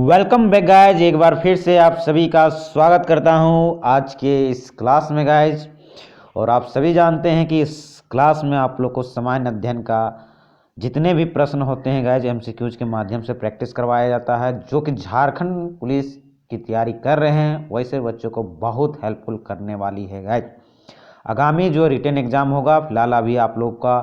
Welcome back guys. एक बार फिर से आप सभी का स्वागत करता हूं आज के इस क्लास में गाइज। और आप सभी जानते हैं कि इस क्लास में आप लोग को सामान्य अध्ययन का जितने भी प्रश्न होते हैं गाइज एमसीक्यूज के माध्यम से प्रैक्टिस करवाया जाता है, जो कि झारखंड पुलिस की तैयारी कर रहे हैं वैसे बच्चों को बहुत हेल्पफुल करने वाली है गाइज। आगामी जो रिटन एग्ज़ाम होगा, फिलहाल अभी आप लोग का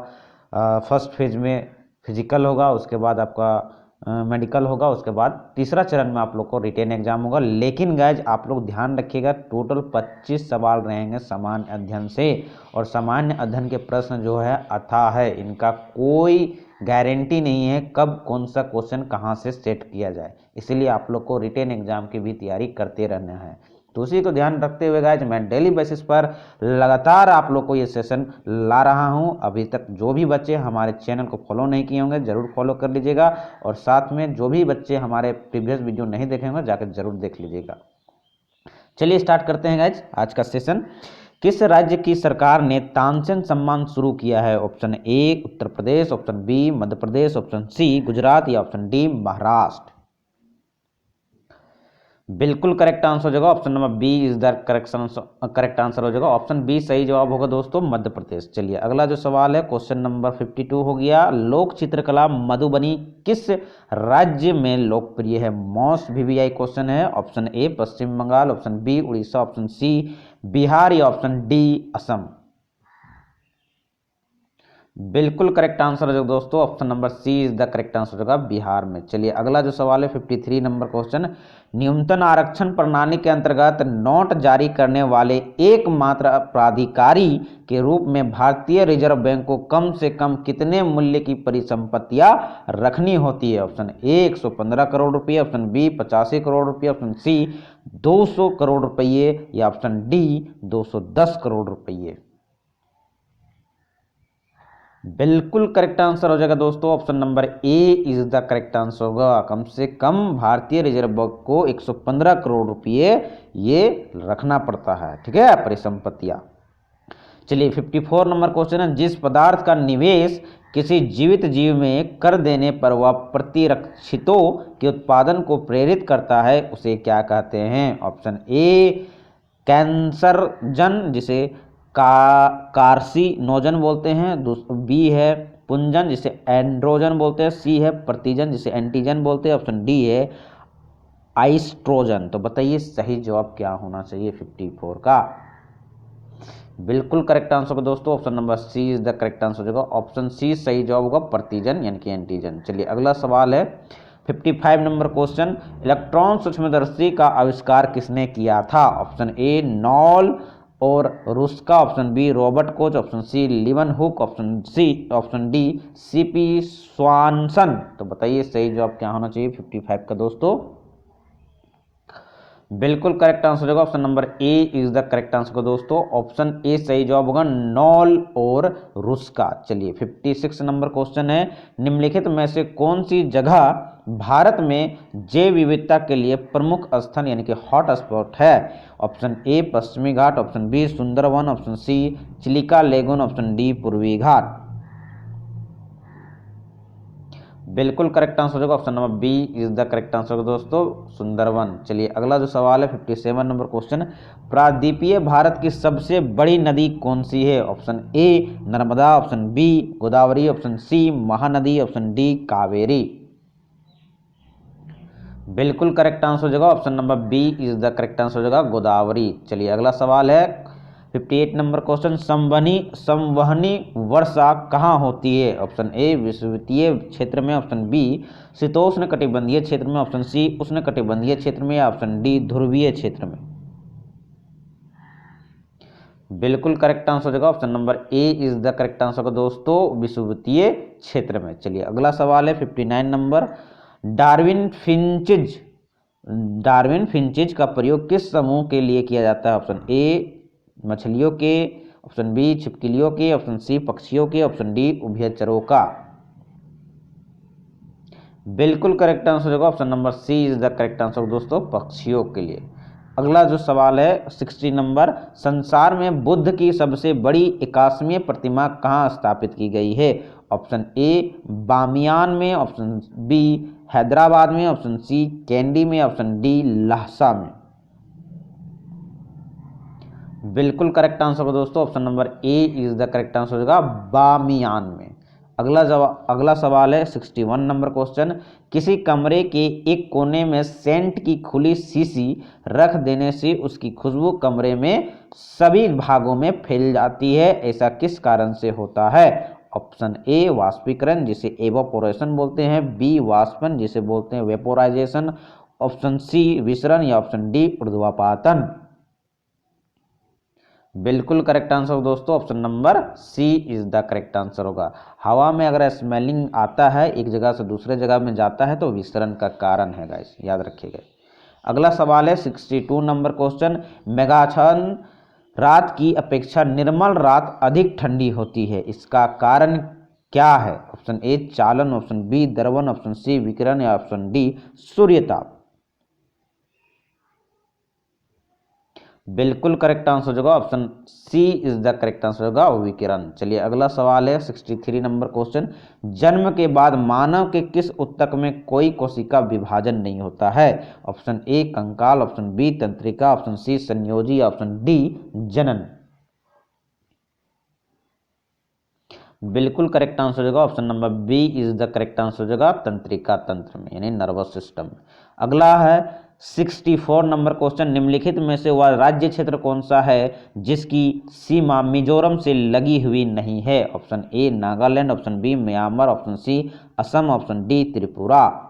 फर्स्ट फेज में फिजिकल होगा, उसके बाद आपका मेडिकल होगा, उसके बाद तीसरा चरण में आप लोग को रिटेन एग्जाम होगा। लेकिन गाइज आप लोग ध्यान रखिएगा, टोटल 25 सवाल रहेंगे सामान्य अध्ययन से। और सामान्य अध्ययन के प्रश्न जो है अथाह है, इनका कोई गारंटी नहीं है कब कौन सा क्वेश्चन कहाँ से सेट किया जाए, इसलिए आप लोग को रिटेन एग्जाम की भी तैयारी करते रहना है। तो उसी को ध्यान रखते हुए गाइज मैं डेली बेसिस पर लगातार आप लोग को ये सेशन ला रहा हूं। अभी तक जो भी बच्चे हमारे चैनल को फॉलो नहीं किए होंगे जरूर फॉलो कर लीजिएगा, और साथ में जो भी बच्चे हमारे प्रीवियस वीडियो नहीं देखे होंगे जाकर जरूर देख लीजिएगा। चलिए स्टार्ट करते हैं गाइज आज का सेशन। किस राज्य की सरकार ने तानसेन सम्मान शुरू किया है? Option A Uttar Pradesh, option B Madhya Pradesh, option C Gujarat या ऑप्शन डी महाराष्ट्र। बिल्कुल करेक्ट आंसर हो जाएगा option number B is the correct answer हो जाएगा। ऑप्शन बी सही जवाब होगा दोस्तों, मध्य प्रदेश। चलिए अगला जो सवाल है क्वेश्चन नंबर 52 हो गया। लोक चित्रकला मधुबनी किस राज्य में लोकप्रिय है? मोस्ट वीवीआई क्वेश्चन है। Option A Paschim Bengal, option B Orissa, option C Bihar या ऑप्शन डी असम। बिल्कुल करेक्ट आंसर हो जाएगा दोस्तों, option number C is the correct answer होगा, बिहार में। चलिए अगला जो सवाल है 53 नंबर क्वेश्चन। न्यूनतम आरक्षण प्रणाली के अंतर्गत नोट जारी करने वाले एकमात्र प्राधिकारी के रूप में भारतीय रिजर्व बैंक को कम से कम कितने मूल्य की परिसंपत्तियां रखनी होती है? ऑप्शन ए 115 करोड़ रुपये, ऑप्शन बी 85 करोड़ रुपये, ऑप्शन सी 200 करोड़ रुपये या ऑप्शन डी 210 करोड़ रुपये। बिल्कुल करेक्ट आंसर हो जाएगा दोस्तों, option number A is the correct answer होगा। कम से कम भारतीय रिजर्व बैंक को 115 करोड़ रुपये ये रखना पड़ता है, ठीक है, परिसंपत्तियां। चलिए 54 नंबर क्वेश्चन है। जिस पदार्थ का निवेश किसी जीवित जीव में कर देने पर वह प्रतिरक्षितों के उत्पादन को प्रेरित करता है उसे क्या कहते हैं? ऑप्शन ए कैंसरजन जिसे कार्सिनोजन बोलते हैं, बी है पुंजन जिसे एंड्रोजन बोलते हैं, सी है प्रतिजन जिसे एंटीजन बोलते हैं, ऑप्शन डी है आइस्ट्रोजन। तो बताइए सही जवाब क्या होना चाहिए 54 का? बिल्कुल करेक्ट आंसर होगा दोस्तों, option number C is the correct answer होगा। ऑप्शन सी सही जवाब होगा, प्रतिजन यानी कि एंटीजन। चलिए अगला सवाल है 55 नंबर क्वेश्चन। इलेक्ट्रॉन सूक्ष्मदर्शी का आविष्कार किसने किया था? ऑप्शन ए नॉल और Ruska, option B Robert Koch, option C Leeuwenhoek, option D CP Swanson. तो बताइए सही जवाब क्या होना चाहिए 55 का दोस्तों? बिल्कुल करेक्ट आंसर होगा, option number A is the correct answer को दोस्तों, ऑप्शन ए सही जवाब होगा, नॉल और रुस्का। चलिए 56 नंबर क्वेश्चन है। निम्नलिखित में से कौन सी जगह भारत में जैव विविधता के लिए प्रमुख स्थल यानी कि हॉट स्पॉट है? Option A Pashchimi Ghat, option B Sundarban, option C Chilika lagoon, option D Purvi Ghat. बिल्कुल करेक्ट आंसर होगा, option number B is the correct answer दोस्तों, सुंदरवन। चलिए अगला जो सवाल है 57 नंबर क्वेश्चन। प्रायद्वीपीय भारत की सबसे बड़ी नदी कौन सी है? Option A Narmada, option B Godavari, option C Mahanadi, option D Kaveri. बिल्कुल करेक्ट आंसर हो जाएगा, option number B is the correct answer हो जाएगा, गोदावरी। चलिए अगला सवाल है 58 नंबर क्वेश्चन। संवहनी वर्षा कहाँ होती है? ऑप्शन ए विषुवतीय क्षेत्र में, ऑप्शन बी शीतोष्ण कटिबंधीय क्षेत्र में, ऑप्शन सी उष्ण कटिबंधीय क्षेत्र में या ऑप्शन डी ध्रुवीय क्षेत्र में। बिल्कुल करेक्ट आंसर हो जाएगा, option number A is the correct answer का दोस्तों, विषुवतीय क्षेत्र में। चलिए अगला सवाल है 59 नंबर। डार्विन फिंचिज का प्रयोग किस समूह के लिए किया जाता है? ऑप्शन ए मछलियों के, ऑप्शन बी छिपकलियों के, ऑप्शन सी पक्षियों के, ऑप्शन डी उभयचरों का। बिल्कुल करेक्ट आंसर होगा, option number C is the correct answer दोस्तों, पक्षियों के लिए। अगला जो सवाल है 60 नंबर। संसार में बुद्ध की सबसे बड़ी 81वीं प्रतिमा कहाँ स्थापित की गई है? ऑप्शन ए बामियान में, ऑप्शन बी हैदराबाद में, ऑप्शन सी कैंडी में, ऑप्शन डी लहसा में। बिल्कुल करेक्ट आंसर हो दोस्तों, option number A is the correct answer होगा, बामियान में। अगला सवाल है 61 नंबर क्वेश्चन। किसी कमरे के एक कोने में सेंट की खुली शीशी रख देने से उसकी खुशबू कमरे में सभी भागों में फैल जाती है, ऐसा किस कारण से होता है? ऑप्शन ए वाष्पीकरण, जिसे एवापोरेशन बोलते हैं, बी वाष्पन, जिसे बोलते हैं वेपोराइजेशन, ऑप्शन सी विसरण, या ऑप्शन डी ऊर्ध्वापातन। बिल्कुल करेक्ट आंसर दोस्तों, option number C is the correct answer होगा। हवा में अगर स्मेलिंग आता है, एक जगह से दूसरे जगह में जाता है, तो विसरण का कारण है गाइस, याद रखिएगा। अगला सवाल है 62 नंबर क्वेश्चन। मेघाच्छादन रात की अपेक्षा निर्मल रात अधिक ठंडी होती है, इसका कारण क्या है? ऑप्शन ए चालन, ऑप्शन बी द्रवन, ऑप्शन सी विकिरण, या ऑप्शन डी सूर्यताप। बिल्कुल करेक्ट आंसर होगा, option C is the correct answer होगा, विकिरण। चलिए अगला सवाल है 63 नंबर क्वेश्चन। जन्म के बाद मानव के किस ऊतक में कोई कोशिका विभाजन नहीं होता है? ऑप्शन ए कंकाल, ऑप्शन बी तंत्रिका, ऑप्शन सी संयोजी, ऑप्शन डी जनन। बिल्कुल करेक्ट आंसर होगा, option number B is the correct answer होगा, तंत्रिका तंत्र में, यानी नर्वस सिस्टम। अगला है 64 नंबर क्वेश्चन। निम्नलिखित में से वह राज्य क्षेत्र कौन सा है जिसकी सीमा मिजोरम से लगी हुई नहीं है? Option A Nagaland, option B Myanmar, option C Assam, option D Tripura.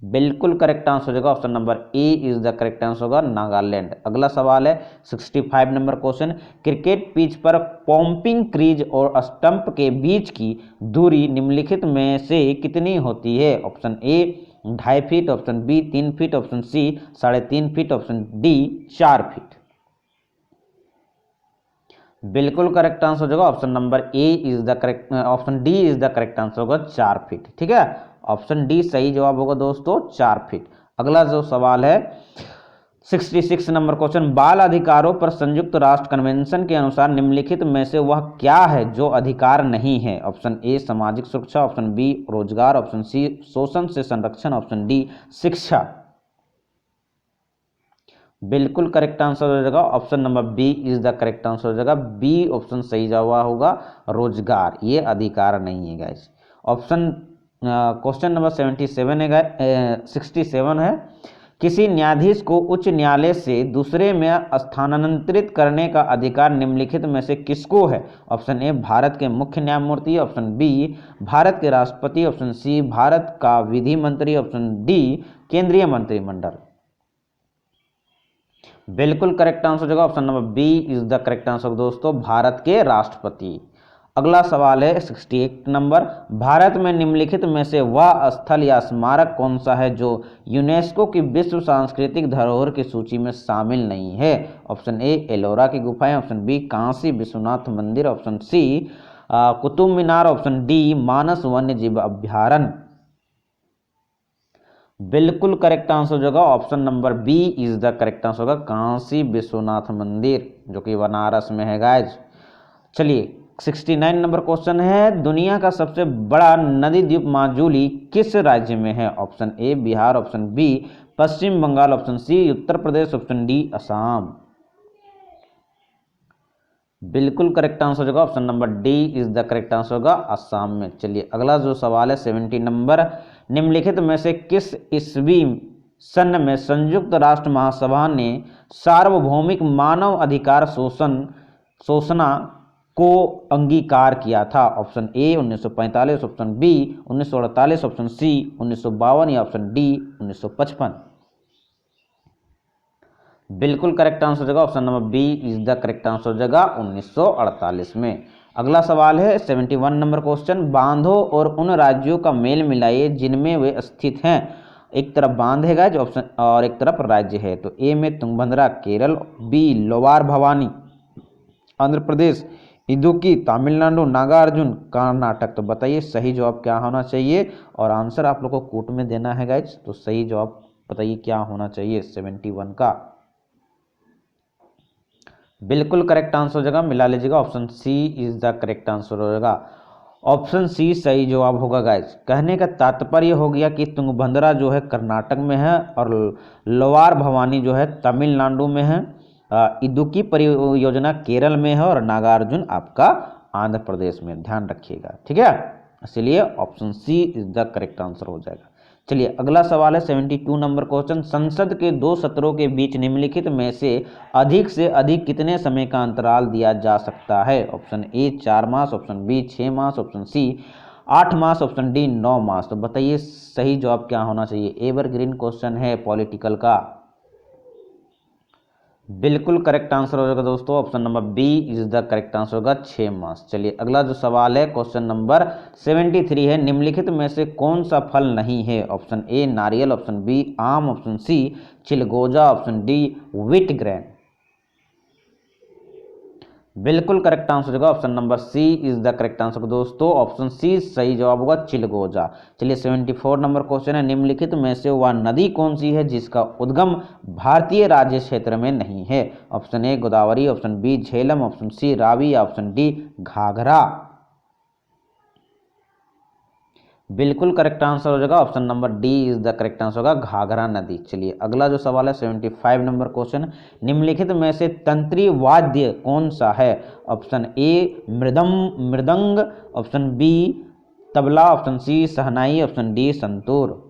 बिल्कुल करेक्ट आंसर होगा, option number A is the correct answer होगा, नागालैंड। अगला सवाल है 65 नंबर क्वेश्चन। क्रिकेट पिच पर पॉम्पिंग क्रीज और स्टंप के बीच की दूरी निम्नलिखित में से कितनी होती है? Option A 2.5 feet, option B 3 feet, option C 3.5 feet, option D 4 feet. बिल्कुल करेक्ट आंसर होगा, option number A is the correct, option D is the correct answer होगा, 4 फीट। ठीक है, ऑप्शन डी सही जवाब होगा दोस्तों, 4 फीट। अगला जो सवाल है 66 नंबर क्वेश्चन। बाल अधिकारों पर संयुक्त राष्ट्र कन्वेंशन के अनुसार निम्नलिखित में से वह क्या है जो अधिकार नहीं है? ऑप्शन ए सामाजिक सुरक्षा, ऑप्शन बी रोजगार, ऑप्शन सी शोषण से संरक्षण, ऑप्शन डी शिक्षा। बिल्कुल करेक्ट आंसर हो जाएगा, option number B is the correct answer हो जाएगा, बी ऑप्शन सही जवाब होगा, रोजगार, ये अधिकार नहीं है गाइस। ऑप्शन क्वेश्चन नंबर 77 है 67 है। किसी न्यायाधीश को उच्च न्यायालय से दूसरे में स्थानांतरित करने का अधिकार निम्नलिखित में से किसको है? ऑप्शन ए भारत के मुख्य न्यायमूर्ति, ऑप्शन बी भारत के राष्ट्रपति, ऑप्शन सी भारत का विधि मंत्री, ऑप्शन डी केंद्रीय मंत्रिमंडल। बिल्कुल करेक्ट आंसर होगा, option number B is the correct answer दोस्तों, भारत के राष्ट्रपति। अगला सवाल है 68 नंबर। भारत में निम्नलिखित में से वह स्थल या स्मारक कौन सा है जो यूनेस्को की विश्व सांस्कृतिक धरोहर की सूची में शामिल नहीं है? ऑप्शन ए एलोरा की गुफाएं, ऑप्शन बी काशी विश्वनाथ मंदिर, option C Qutub Minar, option D Manas वन्य जीव अभ्यारण्य। बिल्कुल करेक्ट आंसर होगा, option number B is the correct answer होगा, काशी विश्वनाथ मंदिर, जो कि बनारस में है गाइज। चलिए 69 नंबर क्वेश्चन है। दुनिया का सबसे बड़ा नदी द्वीप माजुली किस राज्य में है? Option A Bihar, option B Paschim Bengal, option C Uttar Pradesh, option D Assam. बिल्कुल करेक्ट आंसर होगा, option number D is the correct answer होगा, असम में। चलिए अगला जो सवाल है 70 नंबर। निम्नलिखित में से किस ईस्वी सन में संयुक्त राष्ट्र महासभा ने सार्वभौमिक मानव अधिकार शोषणा को अंगीकार किया था? Option A 1945, option B 1948, option C 1952, या ऑप्शन डी 1955। बिल्कुल करेक्ट आंसर हो जाएगा, option number B is the correct answer हो जाएगा, 1948 में। अगला सवाल है 71 नंबर क्वेश्चन। बांधों और उन राज्यों का मेल मिलाइए जिनमें वे स्थित हैं। एक तरफ बांध है गाइस ऑप्शन, और एक तरफ राज्य है। तो ए में तुंगभद्रा केरल, बी लोवार भवानी आंध्र प्रदेश, इदुक्की तमिलनाडु, नागार्जुन कर्नाटक। तो बताइए सही जवाब क्या होना चाहिए, और आंसर आप लोग को कोट में देना है गाइस। तो सही जवाब बताइए क्या होना चाहिए 71 का। बिल्कुल करेक्ट आंसर हो जाएगा, मिला लीजिएगा, option C is the correct answer हो जाएगा। ऑप्शन सी सही जवाब होगा गाइस। कहने का तात्पर्य हो गया कि तुंगभद्रा जो है कर्नाटक में है और लोवार भवानी जो है तमिलनाडु में है, इदुक्की परियोजना केरल में है और नागार्जुन आपका आंध्र प्रदेश में, ध्यान रखिएगा, ठीक है। इसलिए option C is the correct answer हो जाएगा। चलिए अगला सवाल है 72 नंबर क्वेश्चन। संसद के 2 सत्रों के बीच निम्नलिखित में से अधिक कितने समय का अंतराल दिया जा सकता है? ऑप्शन ए 4 मास, ऑप्शन बी 6 मास, ऑप्शन सी 8 मास, ऑप्शन डी 9 मास। तो बताइए सही जवाब क्या होना चाहिए? एवरग्रीन क्वेश्चन है पॉलिटिकल का। बिल्कुल करेक्ट आंसर हो जाएगा दोस्तों, option number B is the correct answer होगा, 6 मास। चलिए अगला जो सवाल है क्वेश्चन नंबर 73 है। निम्नलिखित में से कौन सा फल नहीं है? ऑप्शन ए नारियल, ऑप्शन बी आम, ऑप्शन सी चिलगोजा, ऑप्शन डी व्हीट ग्रेन। बिल्कुल करेक्ट आंसर होगा option number C is the correct answer दोस्तों, ऑप्शन सी सही जवाब होगा, चिलगोजा। चलिए 74 नंबर क्वेश्चन है। निम्नलिखित में से वह नदी कौन सी है जिसका उद्गम भारतीय राज्य क्षेत्र में नहीं है? Option A Godavari, option B Jhelum, option C Ravi, option D Ghaghara. बिल्कुल करेक्ट आंसर हो जाएगा option number D is the correct answer होगा, घाघरा नदी। चलिए अगला जो सवाल है 75 नंबर क्वेश्चन। निम्नलिखित में से तंत्री वाद्य कौन सा है? Option A mridang, option B tabla, option C shehnai, option D santoor.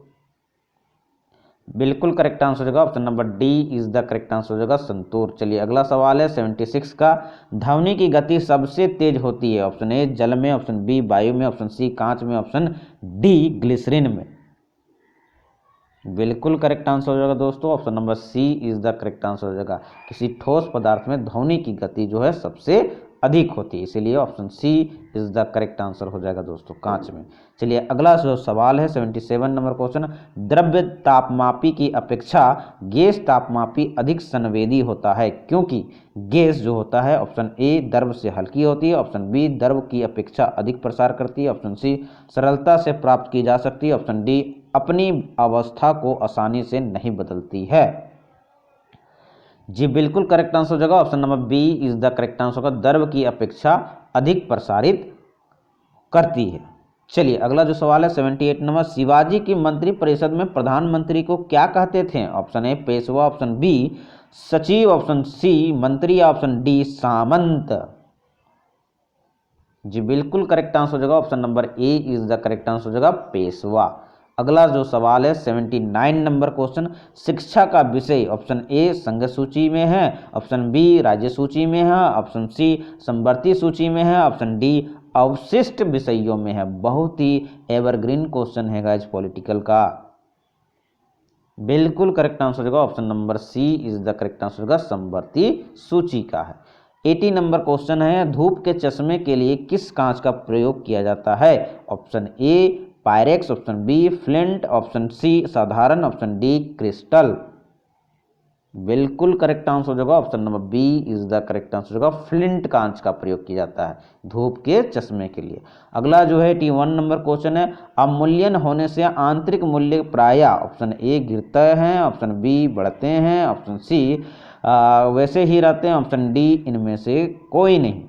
बिल्कुल करेक्ट आंसर हो जाएगा option number D is the correct answer हो जाएगा, संतूर। चलिए अगला सवाल है 76 का। ध्वनि की गति सबसे तेज होती है? ऑप्शन ए जल में, ऑप्शन बी वायु में, ऑप्शन सी कांच में, ऑप्शन डी ग्लिसरीन में। बिल्कुल करेक्ट आंसर हो जाएगा दोस्तों, option number C is the correct answer हो जाएगा। किसी ठोस पदार्थ में ध्वनि की गति जो है सबसे अधिक होती है, इसीलिए option C is the correct answer हो जाएगा दोस्तों, कांच में। चलिए अगला जो सवाल है 77 नंबर क्वेश्चन। द्रव्य तापमापी की अपेक्षा गैस तापमापी अधिक संवेदी होता है क्योंकि गैस जो होता है ऑप्शन ए द्रव से हल्की होती है, ऑप्शन बी द्रव की अपेक्षा अधिक प्रसार करती है, ऑप्शन सी सरलता से प्राप्त की जा सकती है, ऑप्शन डी अपनी अवस्था को आसानी से नहीं बदलती है। जी बिल्कुल करेक्ट आंसर हो जाएगा option number B is the correct answer होगा, द्रव की अपेक्षा अधिक प्रसारित करती है। चलिए अगला जो सवाल है 78 नंबर। शिवाजी की मंत्री परिषद में प्रधानमंत्री को क्या कहते थे? ऑप्शन ए पेशवा, ऑप्शन बी सचिव, ऑप्शन सी मंत्री, ऑप्शन डी सामंत। जी बिल्कुल करेक्ट आंसर हो जाएगा option number A is the correct answer हो जाएगा, पेशवा। अगला जो सवाल है 79 नंबर क्वेश्चन। शिक्षा का विषय ऑप्शन ए संघ सूची में है, ऑप्शन बी राज्य सूची में है, ऑप्शन सी समवर्ती सूची में है, ऑप्शन डी अवशिष्ट विषयों में है। बहुत ही एवरग्रीन क्वेश्चन है गाइस पॉलिटिकल का। बिल्कुल करेक्ट आंसर होगा option number C is the correct answer होगा, समवर्ती सूची का है। 80 नंबर क्वेश्चन है। धूप के चश्मे के लिए किस कांच का प्रयोग किया जाता है? Option A Pyrex, option B flint, option C साधारण, ऑप्शन डी क्रिस्टल। बिल्कुल करेक्ट आंसर हो जाएगा option number B is the correct answer होगा, फ्लिंट कांच का प्रयोग किया जाता है धूप के चश्मे के लिए। अगला जो है 81 नंबर क्वेश्चन है। अवमूल्यन होने से आंतरिक मूल्य प्रायः ऑप्शन ए गिरते हैं, ऑप्शन बी बढ़ते हैं, ऑप्शन सी वैसे ही रहते हैं, ऑप्शन डी इनमें से कोई नहीं।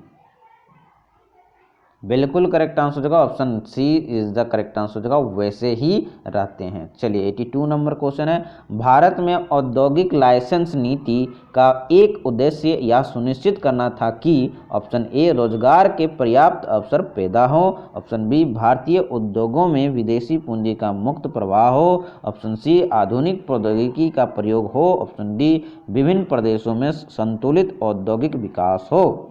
बिल्कुल करेक्ट आंसर हो जाएगा option C is the correct answer हो जाएगा, वैसे ही रहते हैं। चलिए 82 नंबर क्वेश्चन है। भारत में औद्योगिक लाइसेंस नीति का एक उद्देश्य यह सुनिश्चित करना था कि ऑप्शन ए रोजगार के पर्याप्त अवसर पैदा हो, ऑप्शन बी भारतीय उद्योगों में विदेशी पूंजी का मुक्त प्रवाह हो, ऑप्शन सी आधुनिक प्रौद्योगिकी का प्रयोग हो, ऑप्शन डी विभिन्न प्रदेशों में संतुलित औद्योगिक विकास हो।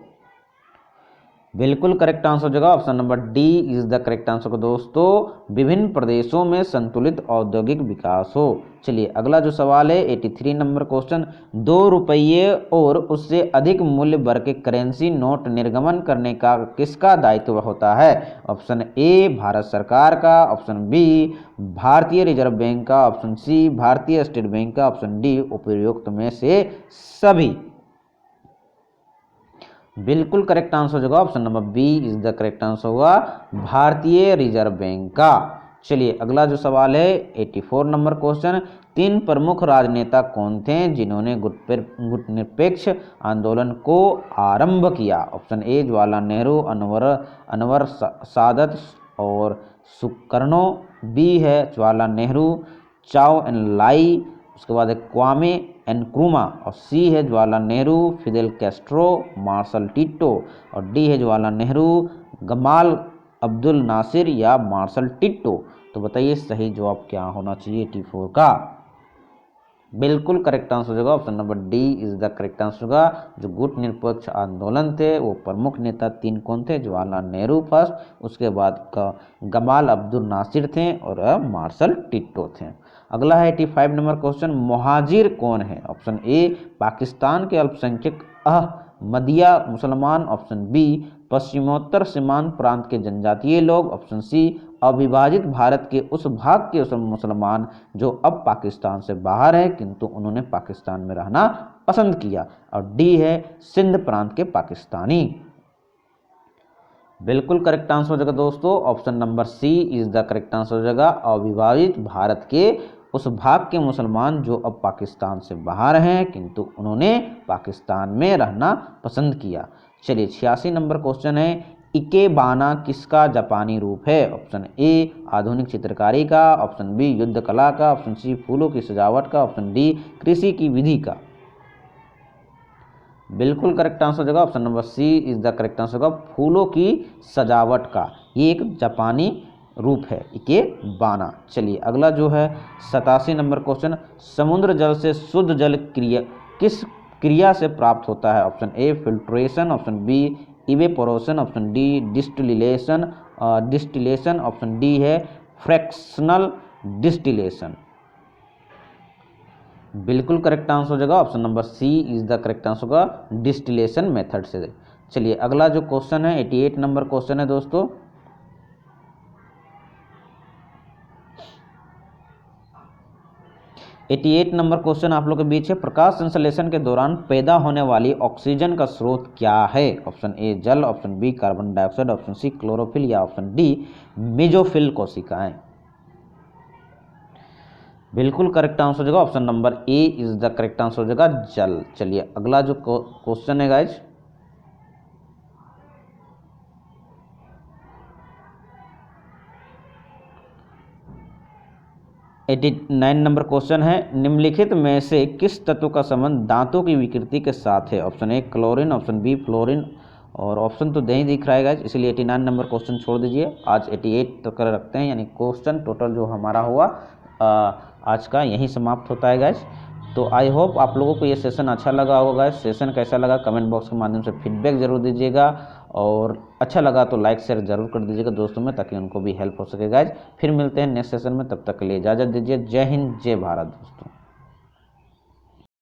बिल्कुल करेक्ट आंसर हो जाएगा option number D is the correct answer दोस्तों, विभिन्न प्रदेशों में संतुलित औद्योगिक विकास हो। चलिए अगला जो सवाल है 83 नंबर क्वेश्चन। 2 रुपये और उससे अधिक मूल्य वर्ग के करेंसी नोट निर्गमन करने का किसका दायित्व होता है? ऑप्शन ए भारत सरकार का, ऑप्शन बी भारतीय रिजर्व बैंक का, ऑप्शन सी भारतीय स्टेट बैंक का, ऑप्शन डी उपयुक्त में से सभी। बिल्कुल करेक्ट आंसर हो जाएगा option number B is the correct answer होगा, भारतीय रिजर्व बैंक का। चलिए अगला जो सवाल है 84 नंबर क्वेश्चन, 3 प्रमुख राजनेता कौन थे जिन्होंने गुटनिरपेक्ष आंदोलन को आरंभ किया? ऑप्शन ए जवाहरलाल नेहरू, अनवर सादत और सुकर्णो। बी है जवाहरलाल नेहरू, चाओ एन लाई, उसके बाद है क्वामे एनक्रुमा, और सी है Jawaharlal Nehru, Fidel Castro, Marshal Tito, और डी है Jawaharlal Nehru, Gamal Abdel Nasser या मार्शल टिटो। तो बताइए सही जवाब क्या होना चाहिए 84 का? बिल्कुल करेक्ट आंसर होगा option number D is the correct answer होगा। जो गुट निरपेक्ष आंदोलन थे वो प्रमुख नेता 3 कौन थे? जवाहरलाल नेहरू फर्स्ट, उसके बाद का गमाल अब्दुल नासिर थे और मार्शल टिटो थे। अगला है 85 नंबर क्वेश्चन, मुहाजिर कौन है? ऑप्शन ए पाकिस्तान के अल्पसंख्यक अहमदिया मुसलमान, ऑप्शन बी पश्चिमोत्तर सीमांत प्रांत के जनजातीय लोग, ऑप्शन सी अविभाजित भारत के उस भाग के मुसलमान जो अब पाकिस्तान से बाहर है किंतु उन्होंने पाकिस्तान में रहना पसंद किया, और डी है सिंध प्रांत के पाकिस्तानी। बिल्कुल करेक्ट आंसर हो जाएगा दोस्तों, option number C is the correct answer हो जाएगा। अविभाजित भारत के उस भाग के मुसलमान जो अब पाकिस्तान से बाहर हैं किंतु उन्होंने पाकिस्तान में रहना पसंद किया। चलिए 86 नंबर क्वेश्चन है, इकेबाना किसका जापानी रूप है? ऑप्शन ए आधुनिक चित्रकारी का, ऑप्शन बी युद्ध कला का, ऑप्शन सी फूलों की सजावट का, ऑप्शन डी कृषि की विधि का। बिल्कुल करेक्ट आंसर हो जाएगा option number C is the correct answer होगा, फूलों की सजावट का। ये एक जापानी रूप है इकेबाना। चलिए अगला जो है 87 नंबर क्वेश्चन, समुद्र जल से शुद्ध जल किस क्रिया से प्राप्त होता है? Option A filtration, option B evaporation, option D distillation, option D है फ्रैक्शनल डिस्टिलेशन। बिल्कुल करेक्ट आंसर हो जाएगा option number C is the correct answer होगा, डिस्टिलेशन मेथड से। चलिए अगला जो क्वेश्चन है 88 नंबर क्वेश्चन है दोस्तों, नंबर क्वेश्चन आप लोग के बीच है, प्रकाश संश्लेषण के दौरान पैदा होने वाली ऑक्सीजन का स्रोत क्या है? ऑप्शन ए जल, option B carbon dioxide, option C chlorophyll या ऑप्शन डी मेजोफिल कोशिकाएं। बिल्कुल करेक्ट आंसर हो जाएगा option number A is the correct answer हो जाएगा जल। चलिए अगला जो क्वेश्चन है गाइज 89 नंबर क्वेश्चन है, निम्नलिखित में से किस तत्व का संबंध दांतों की विकृति के साथ है? Option A chlorine, option B fluorine, और ऑप्शन तो नहीं दिख रहा है गाइज, इसलिए 89 नंबर क्वेश्चन छोड़ दीजिए। आज 88 तक रखते हैं, यानी क्वेश्चन टोटल जो हमारा हुआ आज का यहीं समाप्त होता है गाइज। तो आई होप आप लोगों को ये सेशन अच्छा लगा होगा गाइज। सेशन कैसा लगा कमेंट बॉक्स के माध्यम से फीडबैक जरूर दीजिएगा, और अच्छा लगा तो लाइक शेयर जरूर कर दीजिएगा दोस्तों में, ताकि उनको भी हेल्प हो सके गाइज। फिर मिलते हैं नेक्स्ट सेशन में, तब तक के लिए इजाज़त दीजिए। जय हिंद जय भारत दोस्तों।